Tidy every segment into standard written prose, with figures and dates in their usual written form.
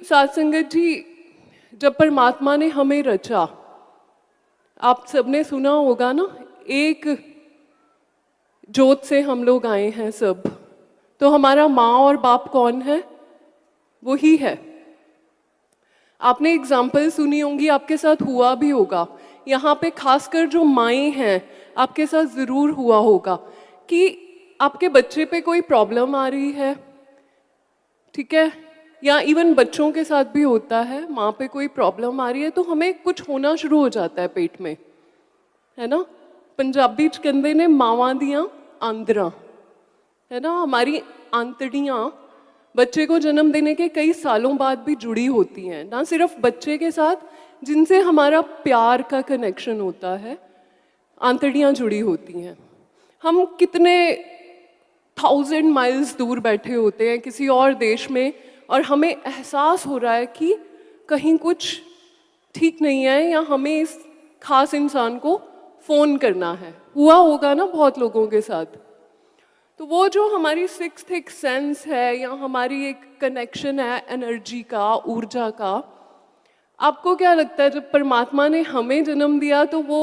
साध संगत जी, जब परमात्मा ने हमें रचा, आप सबने सुना होगा ना, एक जोत से हम लोग आए हैं सब। तो हमारा माँ और बाप कौन है? वही है। आपने एग्जाम्पल सुनी होंगी, आपके साथ हुआ भी होगा। यहाँ पे खासकर जो माएँ हैं, आपके साथ ज़रूर हुआ होगा कि आपके बच्चे पे कोई प्रॉब्लम आ रही है, ठीक है, या इवन बच्चों के साथ भी होता है, माँ पे कोई प्रॉब्लम आ रही है तो हमें कुछ होना शुरू हो जाता है पेट में, है ना। पंजाबी च कहते ने मावां दियां आंदरां, है ना। हमारी आंतड़ियाँ बच्चे को जन्म देने के कई सालों बाद भी जुड़ी होती हैं, ना सिर्फ बच्चे के साथ जिनसे हमारा प्यार का कनेक्शन होता है, आंतड़ियाँ जुड़ी होती हैं। हम कितने 1000 माइल्स दूर बैठे होते हैं किसी और देश में, और हमें एहसास हो रहा है कि कहीं कुछ ठीक नहीं है, या हमें इस खास इंसान को फ़ोन करना है। हुआ होगा ना बहुत लोगों के साथ। तो वो जो हमारी सिक्स्थ एक सेंस है, या हमारी एक कनेक्शन है एनर्जी का, ऊर्जा का, आपको क्या लगता है जब परमात्मा ने हमें जन्म दिया तो वो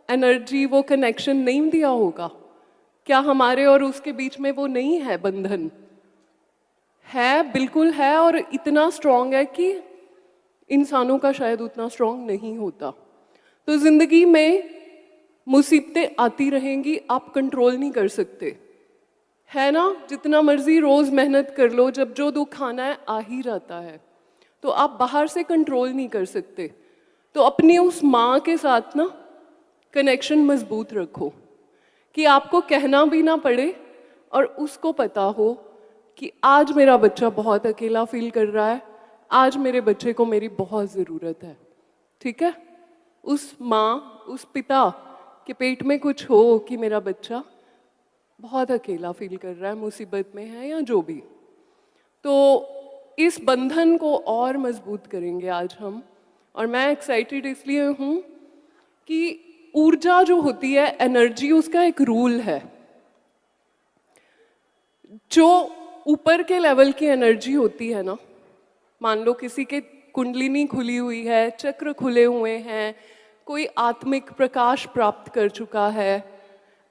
एनर्जी, वो कनेक्शन नहीं दिया होगा? क्या हमारे और उसके बीच में वो नहीं है बंधन? है, बिल्कुल है, और इतना स्ट्रांग है कि इंसानों का शायद उतना स्ट्रांग नहीं होता। तो जिंदगी में मुसीबतें आती रहेंगी, आप कंट्रोल नहीं कर सकते, है ना। जितना मर्जी रोज मेहनत कर लो, जब जो दुख आना है आ ही जाता है। तो आप बाहर से कंट्रोल नहीं कर सकते। तो अपनी उस माँ के साथ ना कनेक्शन मजबूत रखो कि आपको कहना भी ना पड़े और उसको पता हो कि आज मेरा बच्चा बहुत अकेला फील कर रहा है, आज मेरे बच्चे को मेरी बहुत ज़रूरत है, ठीक है। उस माँ, उस पिता के पेट में कुछ हो कि मेरा बच्चा बहुत अकेला फील कर रहा है, मुसीबत में है, या जो भी। तो इस बंधन को और मजबूत करेंगे आज हम। और मैं एक्साइटेड इसलिए हूँ कि ऊर्जा जो होती है, एनर्जी, उसका एक रूल है। जो ऊपर के लेवल की एनर्जी होती है ना, मान लो किसी के कुंडलिनी खुली हुई है, चक्र खुले हुए हैं, कोई आत्मिक प्रकाश प्राप्त कर चुका है,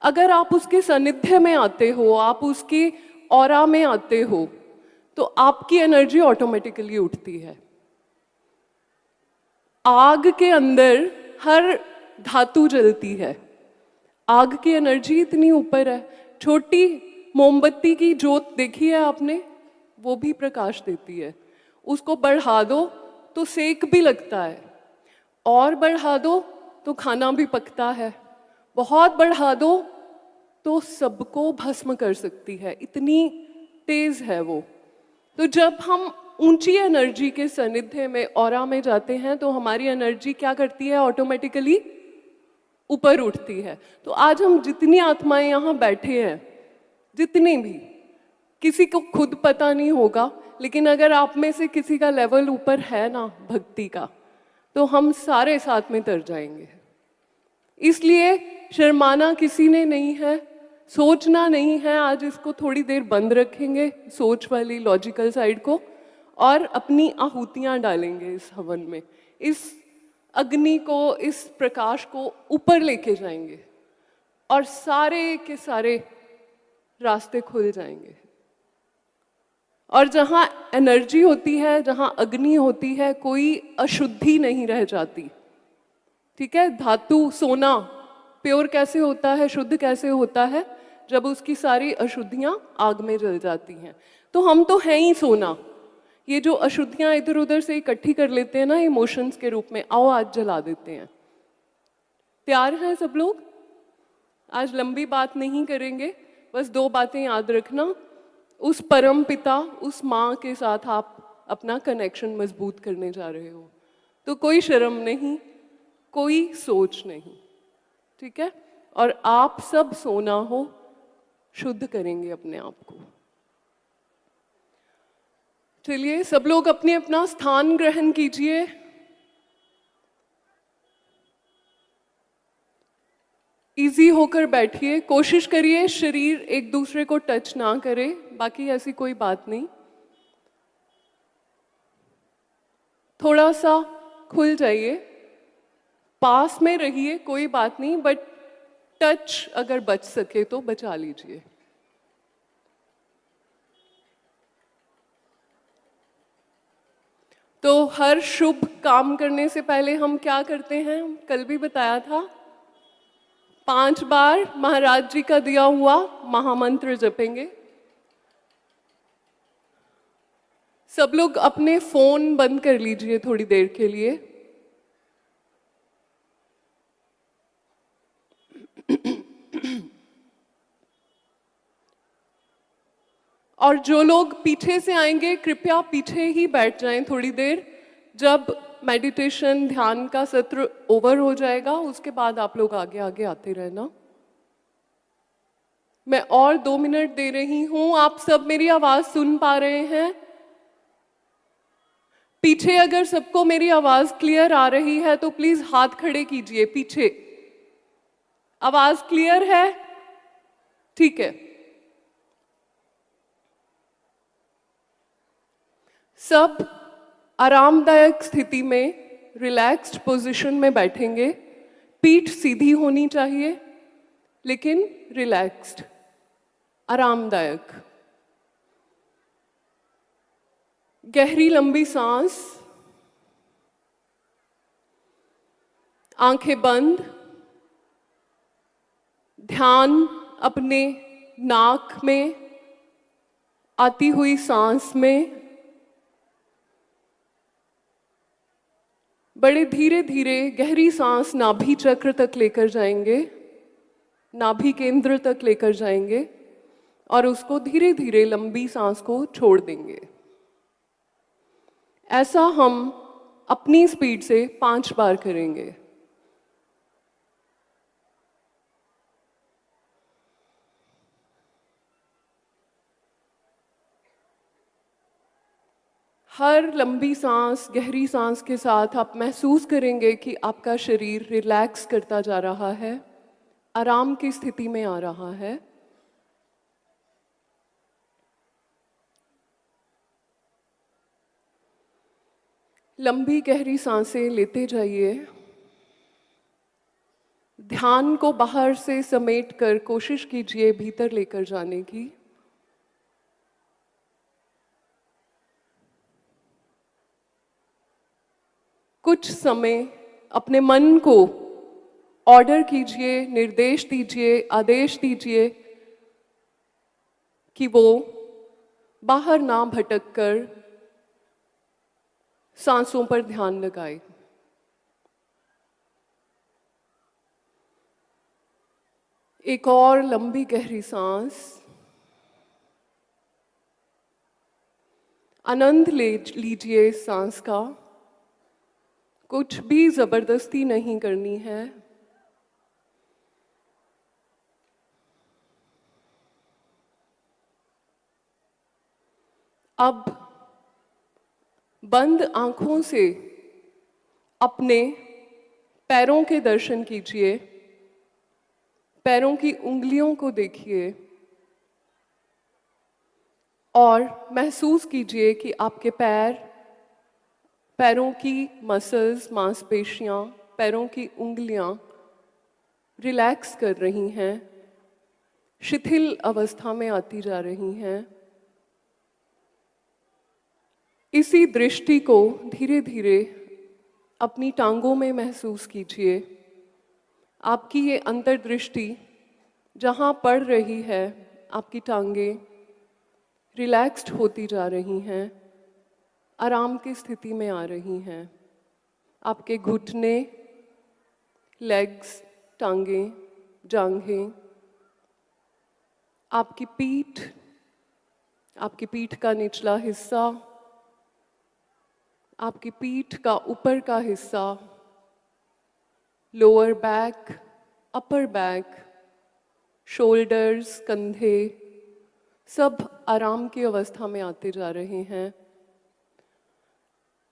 अगर आप उसके सानिध्य में आते हो, आप उसके ऑरा में आते हो, तो आपकी एनर्जी ऑटोमेटिकली उठती है। आग के अंदर हर धातु जलती है, आग की एनर्जी इतनी ऊपर है। छोटी मोमबत्ती की जोत देखी है आपने, वो भी प्रकाश देती है। उसको बढ़ा दो तो सेक भी लगता है, और बढ़ा दो तो खाना भी पकता है, बहुत बढ़ा दो तो सबको भस्म कर सकती है, इतनी तेज है वो। तो जब हम ऊंची एनर्जी के सानिध्य में, ऑरा में जाते हैं, तो हमारी एनर्जी क्या करती है? ऑटोमेटिकली ऊपर उठती है। तो आज हम जितनी आत्माएं यहाँ बैठे हैं, जितनी भी, किसी को खुद पता नहीं होगा, लेकिन अगर आप में से किसी का लेवल ऊपर है ना भक्ति का, तो हम सारे साथ में तर जाएंगे। इसलिए शर्माना किसी ने नहीं है, सोचना नहीं है। आज इसको थोड़ी देर बंद रखेंगे, सोच वाली लॉजिकल साइड को, और अपनी आहुतियाँ डालेंगे इस हवन में, इस अग्नि को, इस प्रकाश को ऊपर लेके जाएंगे, और सारे के सारे रास्ते खुल जाएंगे। और जहाँ एनर्जी होती है, जहाँ अग्नि होती है, कोई अशुद्धि नहीं रह जाती, ठीक है। धातु, सोना प्योर कैसे होता है, शुद्ध कैसे होता है? जब उसकी सारी अशुद्धियाँ आग में जल जाती हैं। तो हम तो हैं ही सोना। ये जो अशुद्धियाँ इधर उधर से इकट्ठी कर लेते हैं ना इमोशंस के रूप में, आओ आज जला देते हैं। तैयार हैं सब लोग? आज लंबी बात नहीं करेंगे, बस 2 बातें याद रखना। उस परम पिता, उस माँ के साथ आप अपना कनेक्शन मजबूत करने जा रहे हो, तो कोई शर्म नहीं, कोई सोच नहीं, ठीक है। और आप सब सोना हो, शुद्ध करेंगे अपने आप को। चलिए सब लोग अपने अपना स्थान ग्रहण कीजिए। इजी होकर बैठिए, कोशिश करिए शरीर एक दूसरे को टच ना करे, बाकी ऐसी कोई बात नहीं। थोड़ा सा खुल जाइए, पास में रहिए, कोई बात नहीं, बट टच अगर बच सके तो बचा लीजिए। तो हर शुभ काम करने से पहले हम क्या करते हैं, कल भी बताया था, 5 बार महाराज जी का दिया हुआ महामंत्र जपेंगे। सब लोग अपने फोन बंद कर लीजिए थोड़ी देर के लिए। और जो लोग पीछे से आएंगे कृपया पीछे ही बैठ जाएं थोड़ी देर। जब मेडिटेशन ध्यान का सत्र ओवर हो जाएगा उसके बाद आप लोग आगे आगे आते रहना। मैं और 2 मिनट दे रही हूं। आप सब मेरी आवाज सुन पा रहे हैं? पीछे अगर सबको मेरी आवाज क्लियर आ रही है तो प्लीज हाथ खड़े कीजिए। पीछे आवाज क्लियर है? ठीक है। सब आरामदायक स्थिति में रिलैक्स्ड पोजीशन में बैठेंगे। पीठ सीधी होनी चाहिए लेकिन रिलैक्स्ड, आरामदायक। गहरी लंबी सांस, आंखें बंद। ध्यान अपने नाक में आती हुई सांस में। बड़े धीरे धीरे गहरी सांस नाभि चक्र तक लेकर जाएंगे, नाभि केंद्र तक लेकर जाएंगे और उसको धीरे धीरे लंबी सांस को छोड़ देंगे। ऐसा हम अपनी स्पीड से 5 बार करेंगे। हर लंबी सांस, गहरी सांस के साथ आप महसूस करेंगे कि आपका शरीर रिलैक्स करता जा रहा है, आराम की स्थिति में आ रहा है। लंबी गहरी सांसें लेते जाइए। ध्यान को बाहर से समेट कर कोशिश कीजिए भीतर लेकर जाने की। कुछ समय अपने मन को ऑर्डर कीजिए, निर्देश दीजिए, आदेश दीजिए कि वो बाहर ना भटक कर सांसों पर ध्यान लगाए। एक और लंबी गहरी सांस। आनंद ले लीजिए इस सांस का। कुछ भी जबरदस्ती नहीं करनी है। अब बंद आंखों से अपने पैरों के दर्शन कीजिए। पैरों की उंगलियों को देखिए और महसूस कीजिए कि आपके पैरों की मसल्स, मांसपेशियां, पैरों की उंगलियां रिलैक्स कर रही हैं, शिथिल अवस्था में आती जा रही हैं। इसी दृष्टि को धीरे धीरे अपनी टांगों में महसूस कीजिए। आपकी ये अंतर्दृष्टि जहाँ पड़ रही है, आपकी टांगें रिलैक्स्ड होती जा रही हैं, आराम की स्थिति में आ रही हैं। आपके घुटने, लेग्स, टांगें, जांघें, आपकी पीठ का निचला हिस्सा, आपकी पीठ का ऊपर का हिस्सा, lower back, upper back, shoulders, कंधे, सब आराम की अवस्था में आते जा रहे हैं।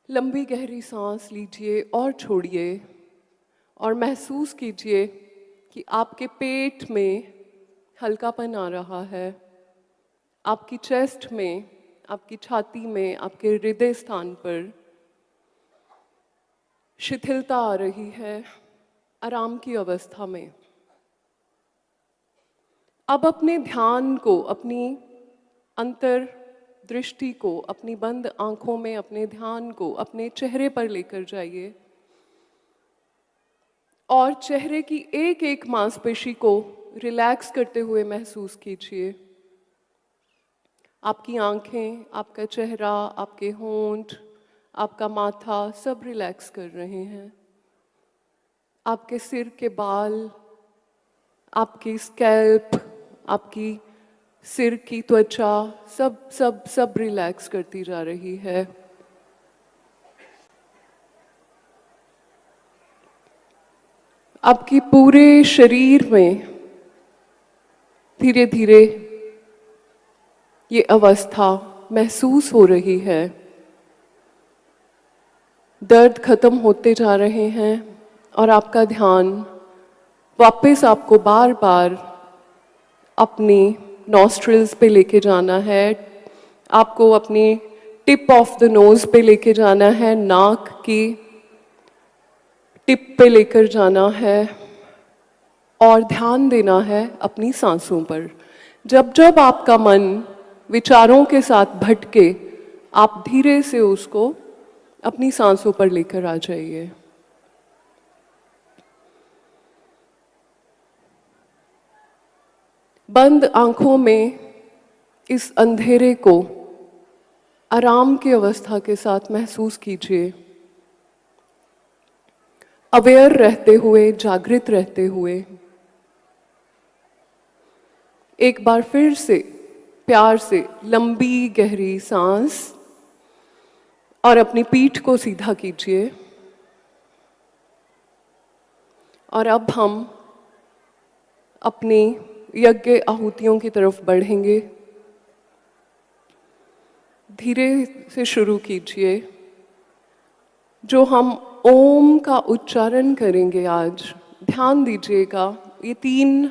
लंबी गहरी सांस लीजिए और छोड़िए और महसूस कीजिए कि आपके पेट में हल्कापन आ रहा है, आपकी चेस्ट में, आपकी छाती में, आपके हृदय स्थान पर। शिथिलता आ रही है आराम की अवस्था में। अब अपने ध्यान को, अपनी अंतर दृष्टि को, अपनी बंद आंखों में अपने ध्यान को अपने चेहरे पर लेकर जाइए और चेहरे की एक एक मांसपेशी को रिलैक्स करते हुए महसूस कीजिए। आपकी आंखें, आपका चेहरा, आपके होंठ, आपका माथा सब रिलैक्स कर रहे हैं। आपके सिर के बाल, आपकी स्कैल्प, आपकी सिर की त्वचा सब सब सब रिलैक्स करती जा रही है। आपकी पूरे शरीर में धीरे धीरे ये अवस्था महसूस हो रही है। दर्द खत्म होते जा रहे हैं और आपका ध्यान वापस आपको बार बार अपनी नॉस्ट्रिल्स पे लेके जाना है। आपको अपनी टिप ऑफ द नोज पे लेके जाना है, नाक की टिप पे लेकर जाना है और ध्यान देना है अपनी सांसों पर। जब जब आपका मन विचारों के साथ भटके, आप धीरे से उसको अपनी सांसों पर लेकर आ जाइए। बंद आंखों में इस अंधेरे को आराम की अवस्था के साथ महसूस कीजिए। अवेयर रहते हुए, जागृत रहते हुए एक बार फिर से प्यार से लंबी गहरी सांस और अपनी पीठ को सीधा कीजिए। और अब हम अपनी यज्ञ आहुतियों की तरफ बढ़ेंगे। धीरे से शुरू कीजिए। जो हम ओम का उच्चारण करेंगे आज, ध्यान दीजिएगा, ये 3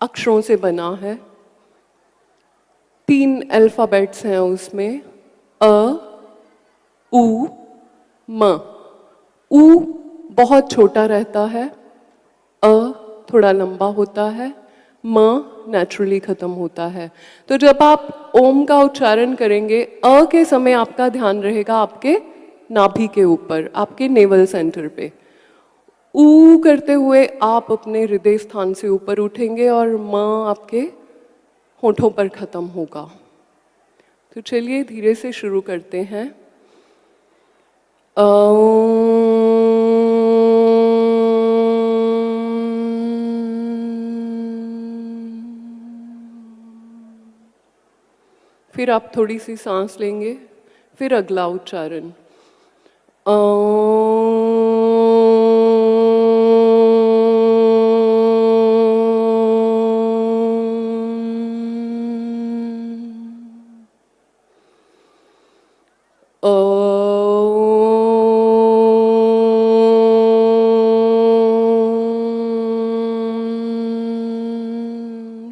अक्षरों से बना है। 3 अल्फ़ाबेट्स हैं उसमें, अ, उ, म। उ बहुत छोटा रहता है, अ थोड़ा लंबा होता है, म नेचुरली खत्म होता है। तो जब आप ओम का उच्चारण करेंगे, अ के समय आपका ध्यान रहेगा आपके नाभि के ऊपर, आपके नेवल सेंटर पे। ऊ करते हुए आप अपने हृदय स्थान से ऊपर उठेंगे और म आपके होठों पर खत्म होगा। तो चलिए धीरे से शुरू करते हैं। फिर आप थोड़ी सी सांस लेंगे, फिर अगला उच्चारण।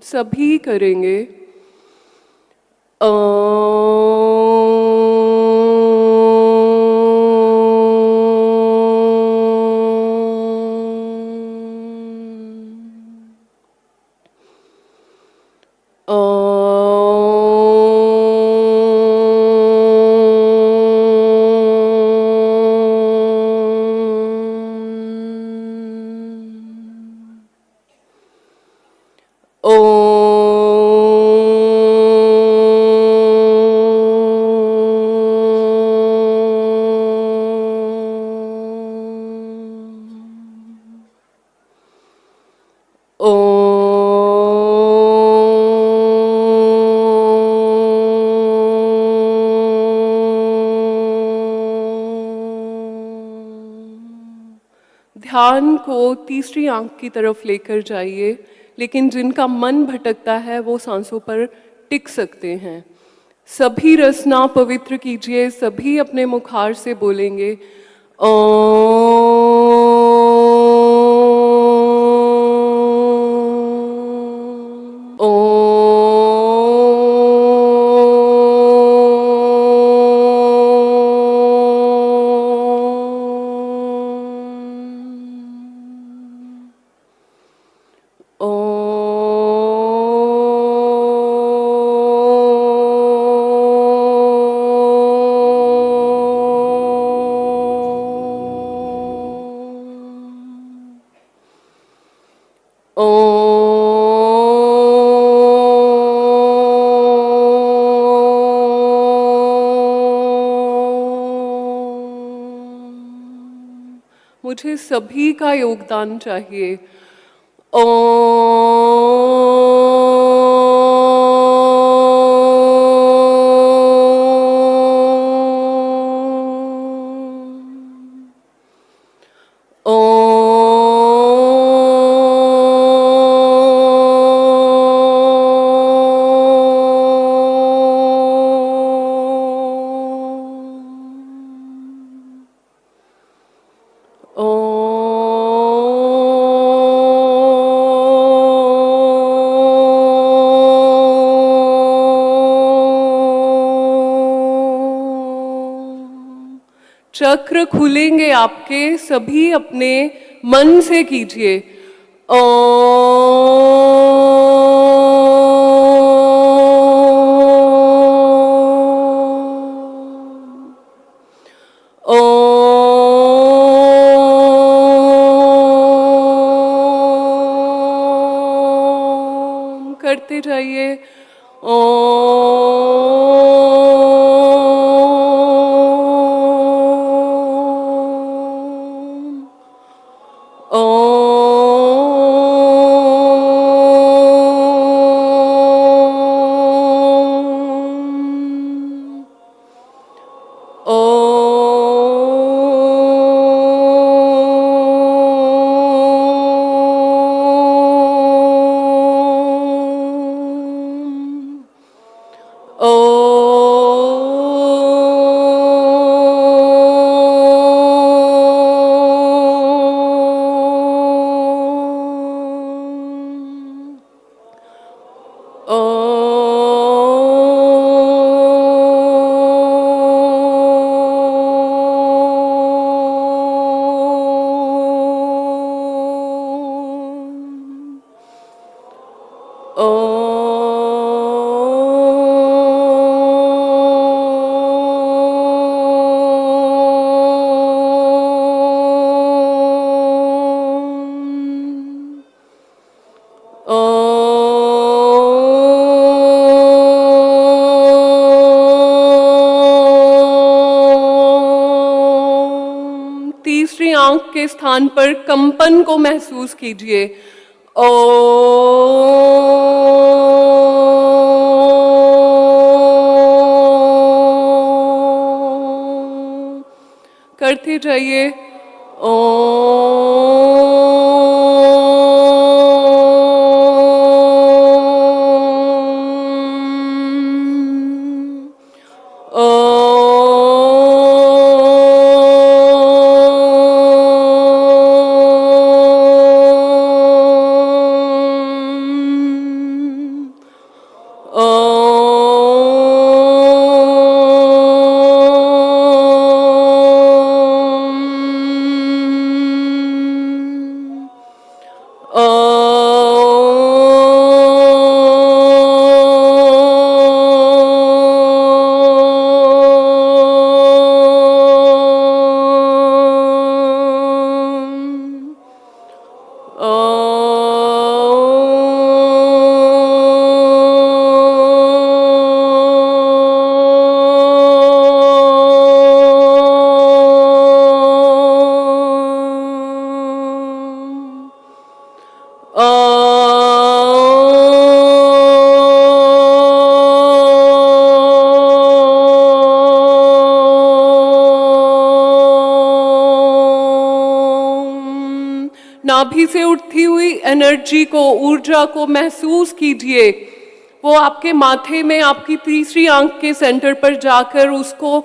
सभी करेंगे। ध्यान को तीसरी आंख की तरफ लेकर जाइए, लेकिन जिनका मन भटकता है वो सांसों पर टिक सकते हैं। सभी रसना पवित्र कीजिए, सभी अपने मुखार से बोलेंगे ओम। मुझे सभी का योगदान चाहिए। चक्र खुलेंगे आपके, सभी अपने मन से कीजिए। करते जाइए। तीसरी आंख के स्थान पर कंपन को महसूस कीजिए। ओ करते जाइए। नाभि से उठती हुई एनर्जी को, ऊर्जा को महसूस कीजिए। वो आपके माथे में, आपकी तीसरी आंख के सेंटर पर जाकर उसको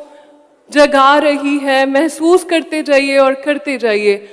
जगा रही है। महसूस करते जाइए और करते जाइए।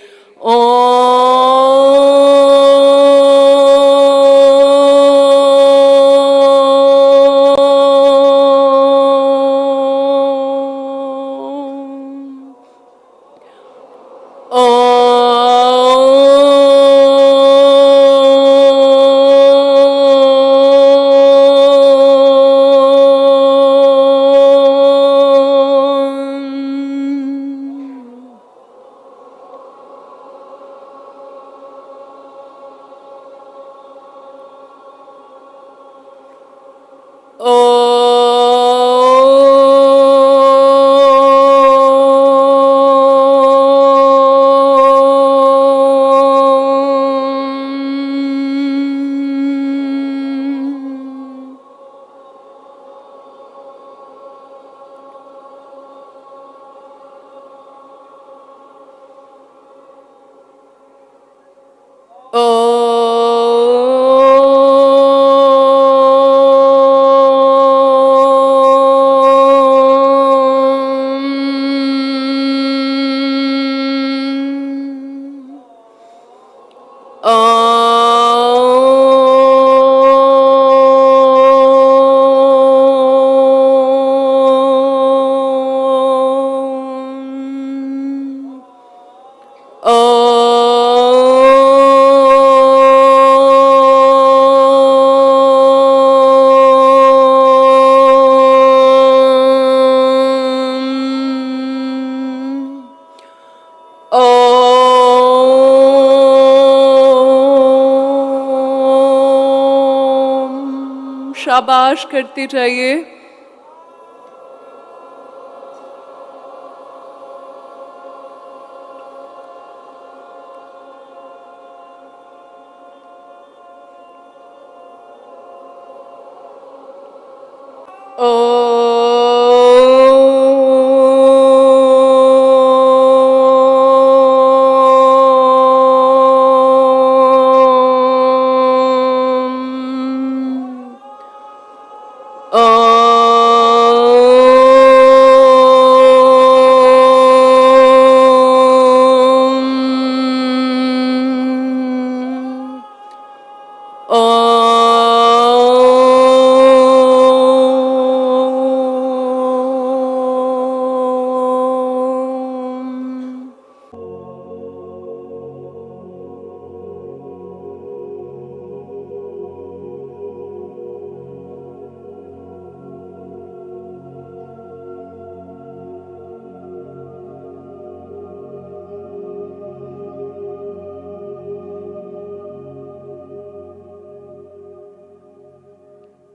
शाबाश करते जाइए।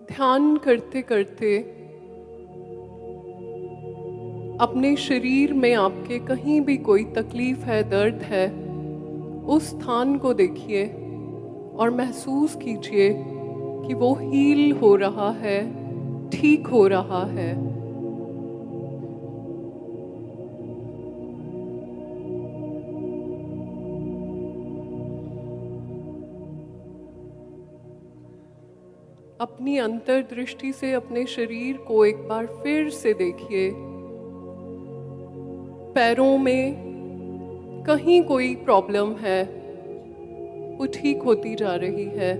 ध्यान करते करते अपने शरीर में आपके कहीं भी कोई तकलीफ है, दर्द है, उस स्थान को देखिए और महसूस कीजिए कि वो हील हो रहा है, ठीक हो रहा है। अपनी अंतर्दृष्टि से अपने शरीर को एक बार फिर से देखिए। पैरों में कहीं कोई प्रॉब्लम है, वो ठीक होती जा रही है।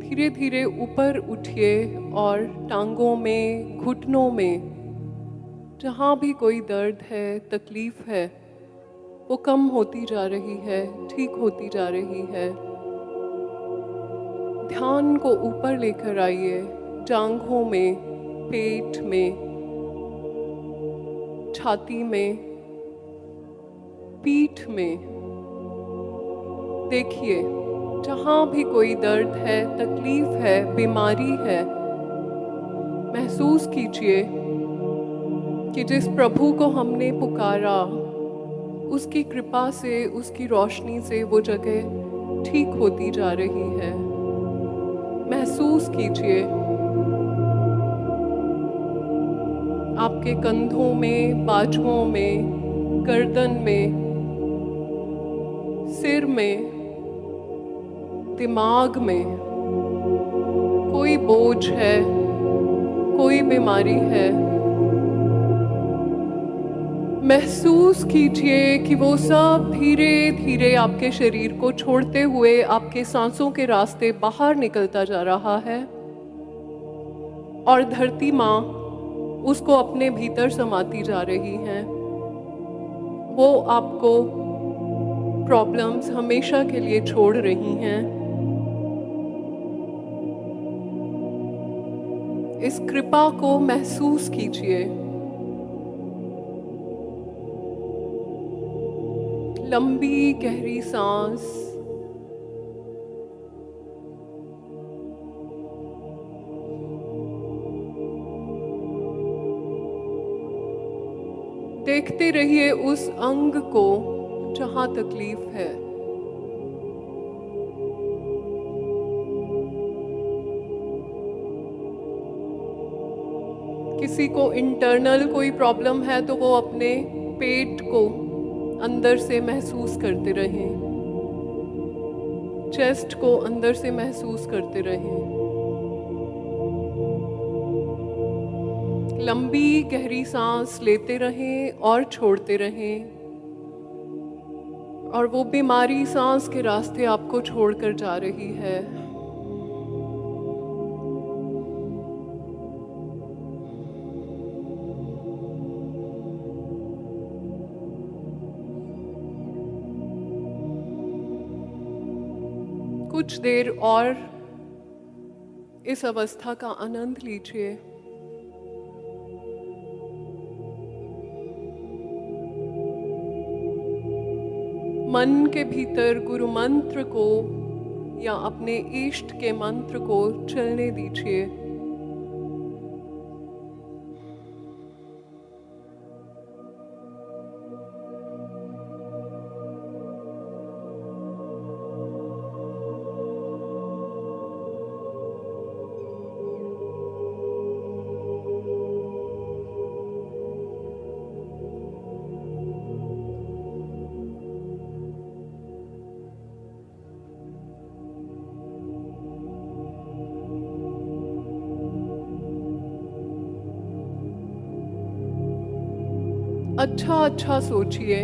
धीरे धीरे ऊपर उठिए और टांगों में, घुटनों में जहाँ भी कोई दर्द है, तकलीफ है, वो कम होती जा रही है, ठीक होती जा रही है। ध्यान को ऊपर लेकर आइए, जांघों में, पेट में, छाती में, पीठ में। देखिए, जहाँ भी कोई दर्द है, तकलीफ है, बीमारी है, महसूस कीजिए कि जिस प्रभु को हमने पुकारा, उसकी कृपा से, उसकी रोशनी से वो जगह ठीक होती जा रही है। महसूस कीजिए आपके कंधों में, बाजुओं में, गर्दन में, सिर में, दिमाग में कोई बोझ है, कोई बीमारी है। महसूस कीजिए कि वो सब धीरे धीरे आपके शरीर को छोड़ते हुए आपके सांसों के रास्ते बाहर निकलता जा रहा है और धरती माँ उसको अपने भीतर समाती जा रही हैं। वो आपको प्रॉब्लम्स हमेशा के लिए छोड़ रही हैं। इस कृपा को महसूस कीजिए। लंबी गहरी सांस। देखते रहिए उस अंग को जहां तकलीफ है। किसी को इंटरनल कोई प्रॉब्लम है तो वो अपने पेट को अंदर से महसूस करते रहें, चेस्ट को अंदर से महसूस करते रहें। लंबी गहरी सांस लेते रहें और छोड़ते रहें और वो बीमारी सांस के रास्ते आपको छोड़कर जा रही है। कुछ देर और इस अवस्था का आनंद लीजिए। मन के भीतर गुरु मंत्र को या अपने इष्ट के मंत्र को चलने दीजिए। अच्छा अच्छा सोचिए।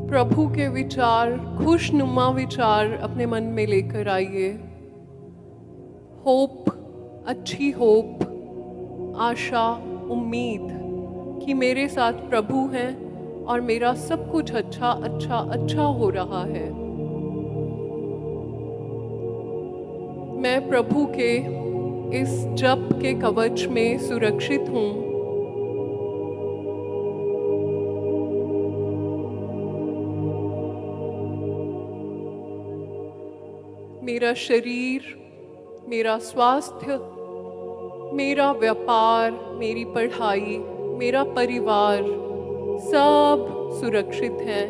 प्रभु के विचार, खुशनुमा विचार अपने मन में लेकर आइए। होप, अच्छी होप, आशा, उम्मीद कि मेरे साथ प्रभु हैं और मेरा सब कुछ अच्छा अच्छा अच्छा हो रहा है। मैं प्रभु के इस जप के कवच में सुरक्षित हूँ। मेरा शरीर, मेरा स्वास्थ्य, मेरा व्यापार, मेरी पढ़ाई, मेरा परिवार सब सुरक्षित हैं,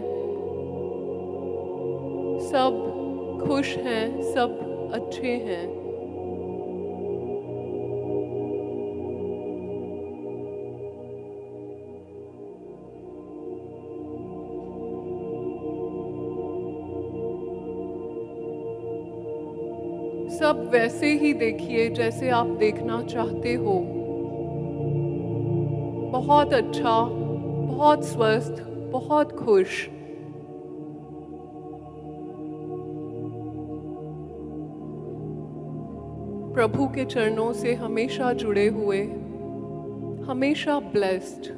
सब खुश हैं, सब अच्छे हैं। सब वैसे ही देखिए जैसे आप देखना चाहते हो। बहुत अच्छा, बहुत स्वस्थ, बहुत खुश। प्रभु के चरणों से हमेशा जुड़े हुए, हमेशा ब्लेस्ड।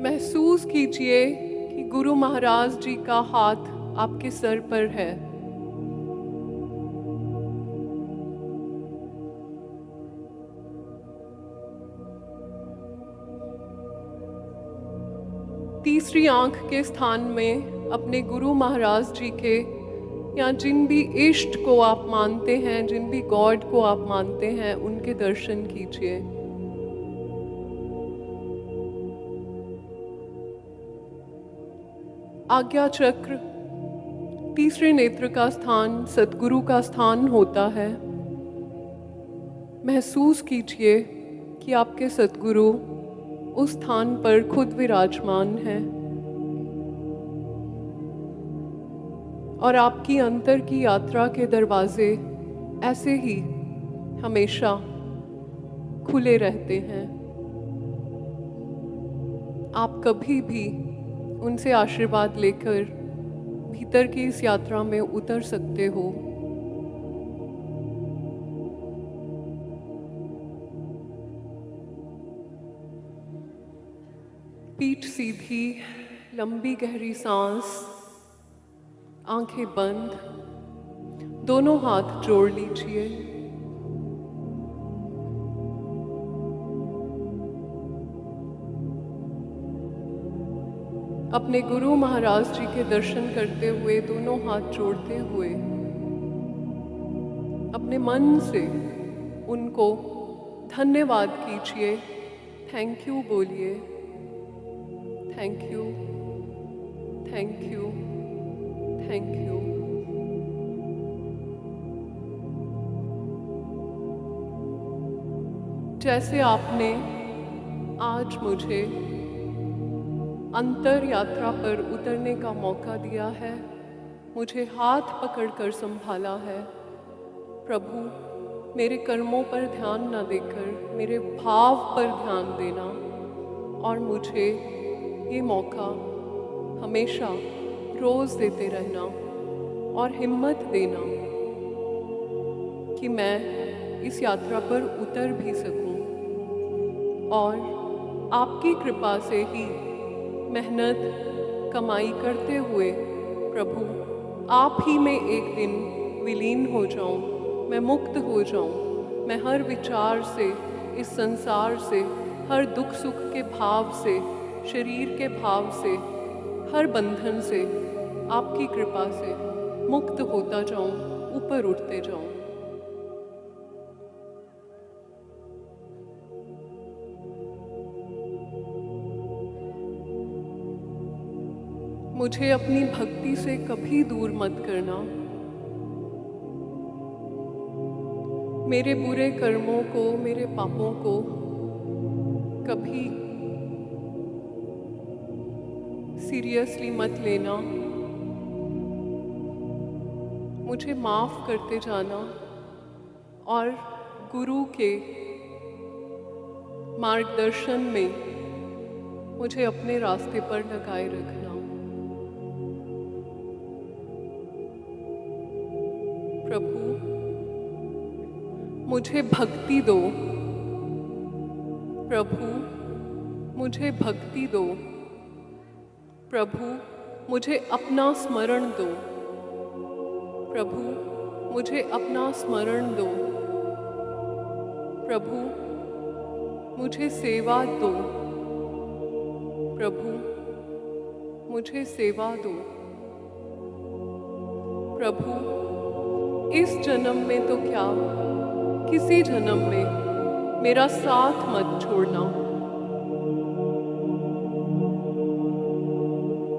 महसूस कीजिए कि गुरु महाराज जी का हाथ आपके सर पर है। तीसरी आंख के स्थान में अपने गुरु महाराज जी के या जिन भी इष्ट को आप मानते हैं, जिन भी गॉड को आप मानते हैं, उनके दर्शन कीजिए। आज्ञा चक्र, तीसरे नेत्र का स्थान सतगुरु का स्थान होता है। महसूस कीजिए कि आपके सतगुरु उस स्थान पर खुद विराजमान हैं और आपकी अंतर की यात्रा के दरवाजे ऐसे ही हमेशा खुले रहते हैं। आप कभी भी उनसे आशीर्वाद लेकर भीतर की इस यात्रा में उतर सकते हो। पीठ सीधी, लंबी गहरी सांस, आंखें बंद, दोनों हाथ जोड़ लीजिए। अपने गुरु महाराज जी के दर्शन करते हुए, दोनों हाथ जोड़ते हुए अपने मन से उनको धन्यवाद कीजिए। थैंक यू बोलिए। Thank you, thank you, thank you. जैसे आपने आज मुझे अंतर यात्रा पर उतरने का मौका दिया है, मुझे हाथ पकड़कर संभाला है, प्रभु मेरे कर्मों पर ध्यान न देकर मेरे भाव पर ध्यान देना और मुझे ये मौका हमेशा रोज़ देते रहना और हिम्मत देना कि मैं इस यात्रा पर उतर भी सकूं और आपकी कृपा से ही मेहनत कमाई करते हुए प्रभु आप ही में एक दिन विलीन हो जाऊं, मैं मुक्त हो जाऊं, मैं हर विचार से, इस संसार से, हर दुख सुख के भाव से, शरीर के भाव से, हर बंधन से, आपकी कृपा से मुक्त होता जाऊं, ऊपर उठते जाऊं। मुझे अपनी भक्ति से कभी दूर मत करना। मेरे बुरे कर्मों को, मेरे पापों को कभी सीरियसली मत लेना। मुझे माफ़ करते जाना और गुरु के मार्गदर्शन में मुझे अपने रास्ते पर लगाए रखना। प्रभु, मुझे भक्ति दो। प्रभु, मुझे भक्ति दो। प्रभु, मुझे अपना स्मरण दो। प्रभु, मुझे अपना स्मरण दो। प्रभु, मुझे सेवा दो। प्रभु, मुझे सेवा दो। प्रभु, इस जन्म में तो क्या, किसी जन्म में मेरा साथ मत छोड़ना।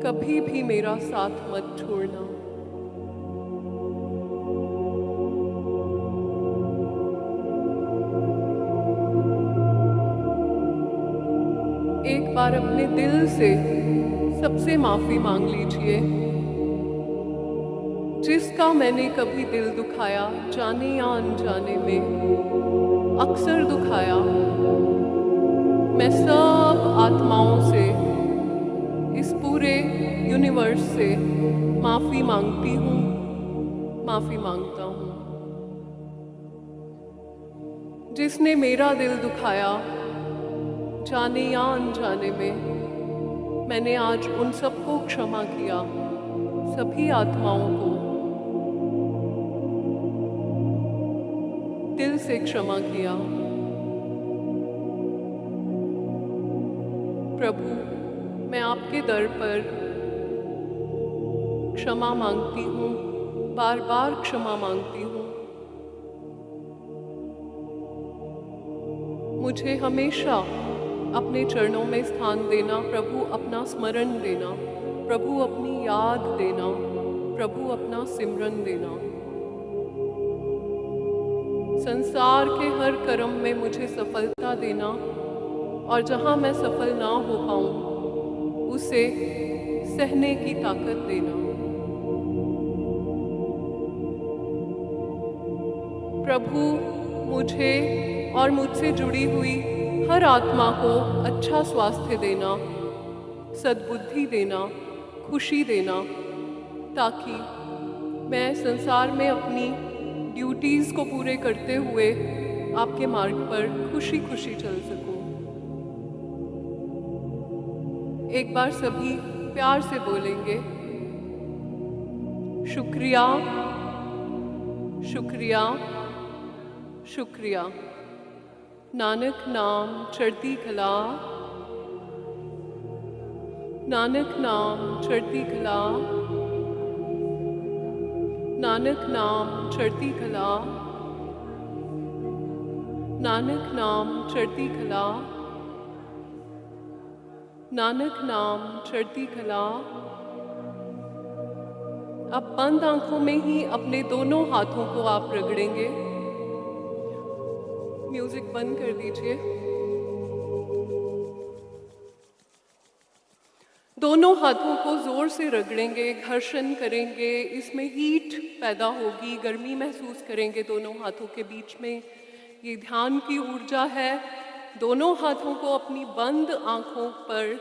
कभी भी मेरा साथ मत छोड़ना। एक बार अपने दिल से सबसे माफ़ी मांग लीजिए जिसका मैंने कभी दिल दुखाया, जाने या अनजाने में अक्सर दुखाया। मैं सब आत्माओं से, इस पूरे यूनिवर्स से माफ़ी मांगती हूँ, माफ़ी मांगता हूँ। जिसने मेरा दिल दुखाया, जाने या अनजाने में, मैंने आज उन सबको क्षमा किया, सभी आत्माओं को दिल से क्षमा किया। प्रभु, मैं आपके दर पर क्षमा मांगती हूँ, बार बार क्षमा मांगती हूँ। मुझे हमेशा अपने चरणों में स्थान देना। प्रभु, अपना स्मरण देना। प्रभु, अपनी याद देना। प्रभु, अपना सिमरन देना। संसार के हर कर्म में मुझे सफलता देना और जहाँ मैं सफल ना हो पाऊँ उसे सहने की ताकत देना। प्रभु, मुझे और मुझसे जुड़ी हुई हर आत्मा को अच्छा स्वास्थ्य देना, सद्बुद्धि देना, खुशी देना, ताकि मैं संसार में अपनी ड्यूटीज़ को पूरे करते हुए आपके मार्ग पर खुशी खुशी चल सकूं। एक बार सभी प्यार से बोलेंगे, शुक्रिया, शुक्रिया, शुक्रिया। नानक नाम चढ़ती कला, नानक नाम चढ़ती कला, नानक नाम चढ़ती कला, नानक नाम चढ़ती कला, नानक नाम चढ़ती कला। अब बंद आंखों में ही अपने दोनों हाथों को आप रगड़ेंगे। म्यूजिक बंद कर दीजिए। दोनों हाथों को जोर से रगड़ेंगे, घर्षण करेंगे, इसमें हीट पैदा होगी, गर्मी महसूस करेंगे दोनों हाथों के बीच में। ये ध्यान की ऊर्जा है। दोनों हाथों को अपनी बंद आंखों पर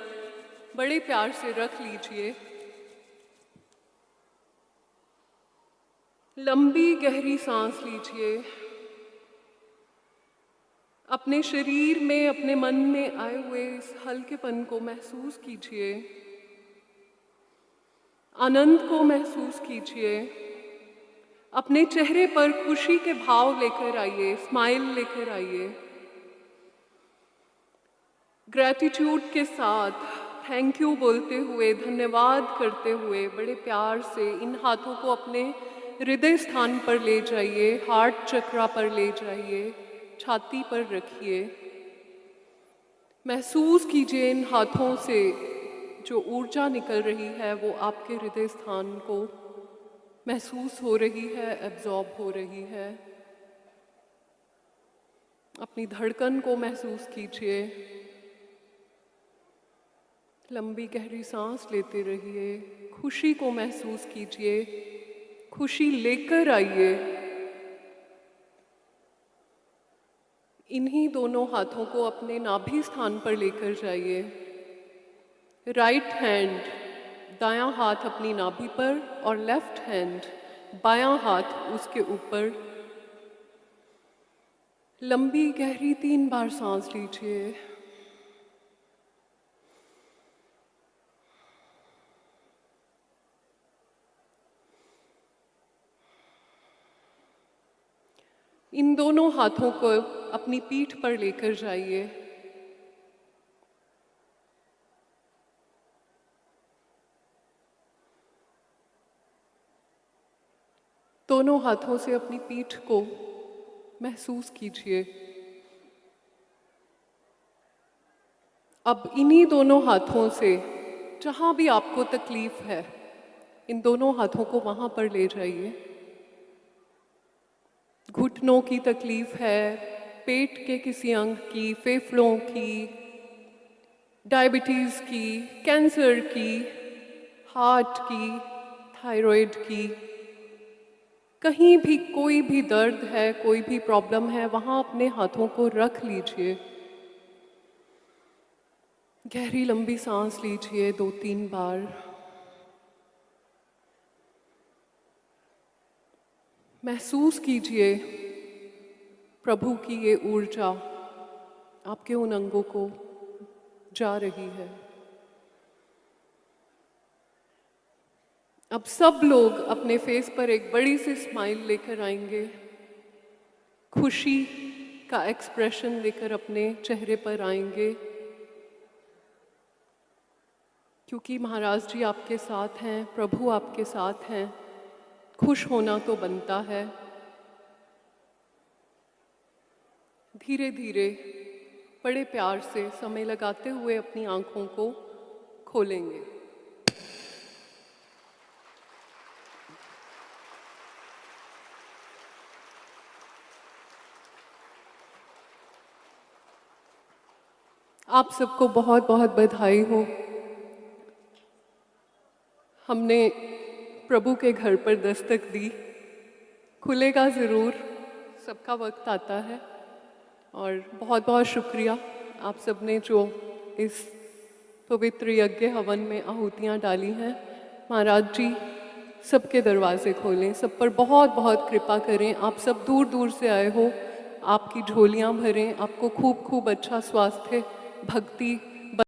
बड़े प्यार से रख लीजिए। लंबी गहरी सांस लीजिए। अपने शरीर में, अपने मन में आए हुए इस हल्केपन को महसूस कीजिए। आनंद को महसूस कीजिए। अपने चेहरे पर खुशी के भाव लेकर आइए, स्माइल लेकर आइए। ग्रैटिट्यूड के साथ थैंक यू बोलते हुए, धन्यवाद करते हुए, बड़े प्यार से इन हाथों को अपने हृदय स्थान पर ले जाइए, हार्ट चक्रा पर ले जाइए, छाती पर रखिए। महसूस कीजिए इन हाथों से जो ऊर्जा निकल रही है वो आपके हृदय स्थान को महसूस हो रही है, एब्जॉर्ब हो रही है। अपनी धड़कन को महसूस कीजिए। लंबी गहरी सांस लेते रहिए। खुशी को महसूस कीजिए, खुशी लेकर आइए। इन्हीं दोनों हाथों को अपने नाभि स्थान पर लेकर जाइए। राइट हैंड, दायां हाथ अपनी नाभि पर और लेफ्ट हैंड, बायां हाथ उसके ऊपर। लंबी गहरी 3 बार सांस लीजिए। इन दोनों हाथों को अपनी पीठ पर लेकर जाइए। दोनों हाथों से अपनी पीठ को महसूस कीजिए। अब इन्हीं दोनों हाथों से जहाँ भी आपको तकलीफ है, इन दोनों हाथों को वहाँ पर ले जाइए। घुटनों की तकलीफ है, पेट के किसी अंग की, फेफड़ों की, डायबिटीज़ की, कैंसर की, हार्ट की, थायराइड की, कहीं भी कोई भी दर्द है, कोई भी प्रॉब्लम है, वहाँ अपने हाथों को रख लीजिए। गहरी लंबी सांस लीजिए 2-3 बार। महसूस कीजिए प्रभु की ये ऊर्जा आपके उन अंगों को जा रही है। अब सब लोग अपने फेस पर एक बड़ी सी स्माइल लेकर आएंगे। खुशी का एक्सप्रेशन लेकर अपने चेहरे पर आएंगे, क्योंकि महाराज जी आपके साथ हैं, प्रभु आपके साथ हैं। खुश होना तो बनता है। धीरे धीरे बड़े प्यार से समय लगाते हुए अपनी आंखों को खोलेंगे। आप सबको बहुत बहुत बधाई हो। हमने प्रभु के घर पर दस्तक दी। खुलेगा ज़रूर, सबका वक्त आता है। और बहुत बहुत शुक्रिया आप सब ने जो इस पवित्र यज्ञ हवन में आहुतियाँ डाली हैं। महाराज जी सबके दरवाजे खोलें, सब पर बहुत बहुत कृपा करें। आप सब दूर दूर से आए हो, आपकी झोलियाँ भरें, आपको खूब खूब अच्छा स्वास्थ्य, भक्ति